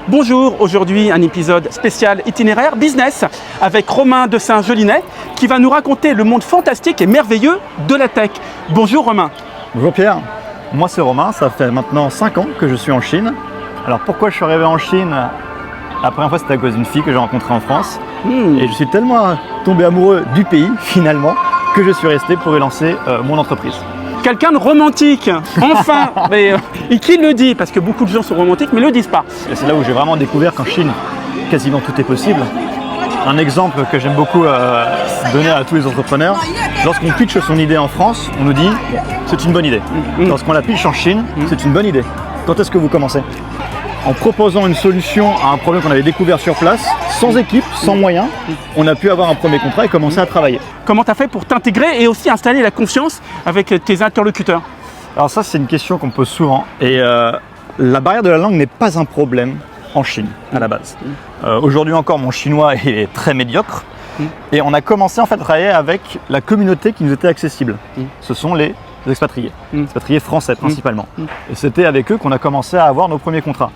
Bonjour, aujourd'hui un épisode spécial itinéraire business avec Romain de Saint-Gelinet qui va nous raconter le monde fantastique et merveilleux de la tech. Bonjour Romain. Bonjour Pierre, moi c'est Romain, ça fait maintenant 5 ans que je suis en Chine. Alors pourquoi je suis arrivé en Chine? La première fois c'était à cause d'une fille que j'ai rencontrée en France et je suis tellement tombé amoureux du pays finalement que je suis resté pour y lancer mon entreprise. Quelqu'un de romantique, enfin. Mais, et qui le dit? Parce que beaucoup de gens sont romantiques mais ne le disent pas. Et c'est là où j'ai vraiment découvert qu'en Chine, quasiment tout est possible. Un exemple que j'aime beaucoup donner à tous les entrepreneurs, lorsqu'on pitch son idée en France, on nous dit c'est une bonne idée. Lorsqu'on la pitch en Chine, c'est une bonne idée. Quand est-ce que vous commencez? En proposant une solution à un problème qu'on avait découvert sur place, sans équipe, sans moyens, on a pu avoir un premier contrat et commencer à travailler. Comment tu as fait pour t'intégrer et aussi installer la confiance avec tes interlocuteurs? Alors ça, c'est une question qu'on me pose souvent. Et la barrière de la langue n'est pas un problème en Chine, à la base. Aujourd'hui encore, mon chinois est très médiocre. Et on a commencé en fait à travailler avec la communauté qui nous était accessible. Ce sont les expatriés, expatriés français principalement. Et c'était avec eux qu'on a commencé à avoir nos premiers contrats.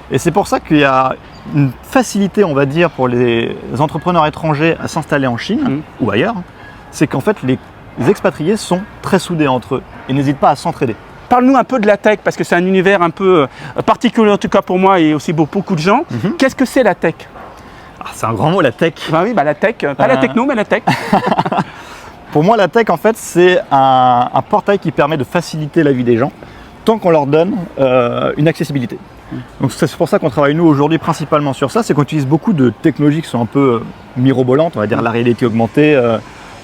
Et c'est pour ça qu'il y a une facilité, on va dire, pour les entrepreneurs étrangers à s'installer en Chine ou ailleurs. C'est qu'en fait, les expatriés sont très soudés entre eux et n'hésitent pas à s'entraider. Parle-nous un peu de la tech, parce que c'est un univers un peu particulier, en tout cas pour moi et aussi pour beaucoup de gens. Qu'est-ce que c'est la tech? C'est un grand mot, la tech. Bah oui, la tech, pas la techno, mais la tech. Pour moi, la tech, en fait, c'est un portail qui permet de faciliter la vie des gens tant qu'on leur donne une accessibilité. Donc c'est pour ça qu'on travaille nous aujourd'hui principalement sur ça, c'est qu'on utilise beaucoup de technologies qui sont un peu mirobolantes, on va dire la réalité augmentée,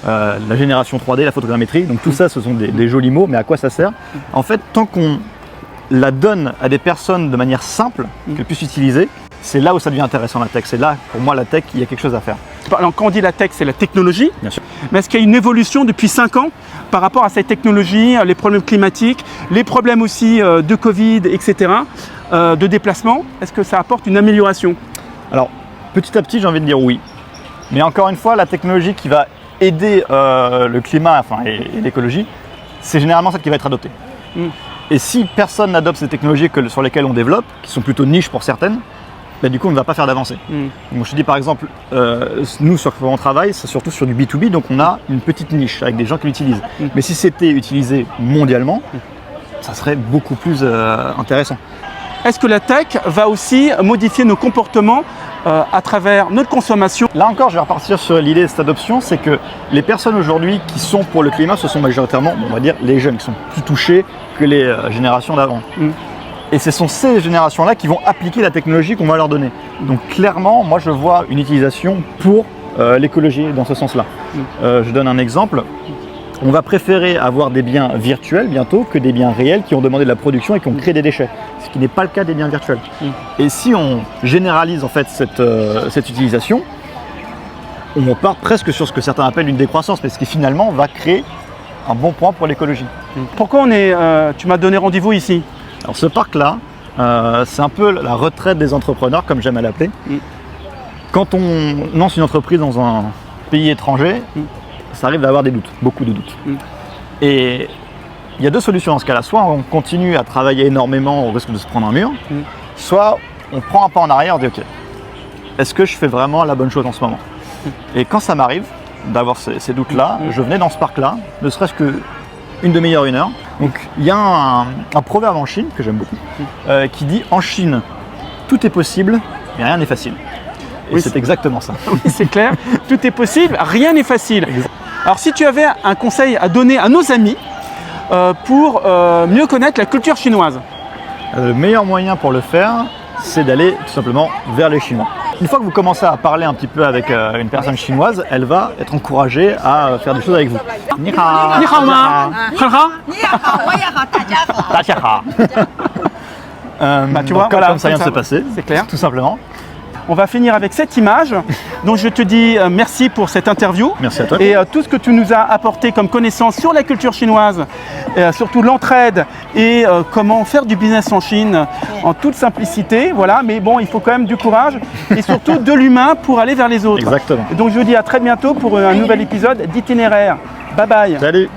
la génération 3D, la photogrammétrie, donc tout ça ce sont des jolis mots, mais à quoi ça sert? En fait, tant qu'on la donne à des personnes de manière simple, qu'elles puissent utiliser, c'est là où ça devient intéressant la tech, c'est là pour moi la tech, il y a quelque chose à faire. Alors, quand on dit la tech, c'est la technologie. Bien sûr. Mais est-ce qu'il y a une évolution depuis 5 ans par rapport à cette technologie, les problèmes climatiques, les problèmes aussi de Covid, etc., de déplacement? Est-ce que ça apporte une amélioration? Alors, petit à petit, j'ai envie de dire oui. Mais encore une fois, la technologie qui va aider le climat et l'écologie, c'est généralement celle qui va être adoptée. Et si personne n'adopte ces technologies sur lesquelles on développe, qui sont plutôt niches pour certaines, du coup on ne va pas faire d'avancée. Donc je te dis par exemple, nous sur quoi on travaille, c'est surtout sur du B2B, donc on a une petite niche avec des gens qui l'utilisent. Mais si c'était utilisé mondialement, ça serait beaucoup plus intéressant. Est-ce que la tech va aussi modifier nos comportements à travers notre consommation? Là encore, je vais repartir sur l'idée de cette adoption, c'est que les personnes aujourd'hui qui sont pour le climat, ce sont majoritairement, on va dire, les jeunes qui sont plus touchés que les générations d'avant. Et ce sont ces générations-là qui vont appliquer la technologie qu'on va leur donner. Donc clairement, moi je vois une utilisation pour l'écologie dans ce sens-là. Je donne un exemple. On va préférer avoir des biens virtuels bientôt que des biens réels qui ont demandé de la production et qui ont créé des déchets. Ce qui n'est pas le cas des biens virtuels. Et si on généralise en fait cette utilisation, on part presque sur ce que certains appellent une décroissance, mais ce qui finalement va créer un bon point pour l'écologie. Pourquoi tu m'as donné rendez-vous ici? Alors ce parc-là, c'est un peu la retraite des entrepreneurs, comme j'aime à l'appeler. Quand on lance une entreprise dans un pays étranger, ça arrive d'avoir des doutes, beaucoup de doutes. Et il y a deux solutions dans ce cas-là. Soit on continue à travailler énormément au risque de se prendre un mur, soit on prend un pas en arrière et on dit ok, est-ce que je fais vraiment la bonne chose en ce moment? Et quand ça m'arrive d'avoir ces doutes-là, je venais dans ce parc-là, ne serait-ce qu'une demi-heure, 1 heure. Donc il y a un proverbe en Chine que j'aime beaucoup qui dit en Chine, tout est possible, mais rien n'est facile. Et oui, c'est exactement ça. Oui, c'est clair, tout est possible, rien n'est facile. Alors si tu avais un conseil à donner à nos amis pour mieux connaître la culture chinoise? Le meilleur moyen pour le faire, c'est d'aller tout simplement vers les Chinois. Une fois que vous commencez à parler un petit peu avec une personne chinoise, elle va être encouragée à faire des choses avec vous. Ni hao. Ni hao ma? Han hao? Ni hao, moi ya hao, Ta jia hao. Tu vois, voilà, comme ça vient de se passer, c'est clair. tout simplement. On va finir avec cette image. Donc je te dis merci pour cette interview. Merci à toi. Et tout ce que tu nous as apporté comme connaissance sur la culture chinoise, surtout l'entraide et comment faire du business en Chine en toute simplicité. Voilà, mais bon, il faut quand même du courage et surtout de l'humain pour aller vers les autres. Exactement. Et donc je vous dis à très bientôt pour un nouvel épisode d'Itinéraire. Bye bye. Salut.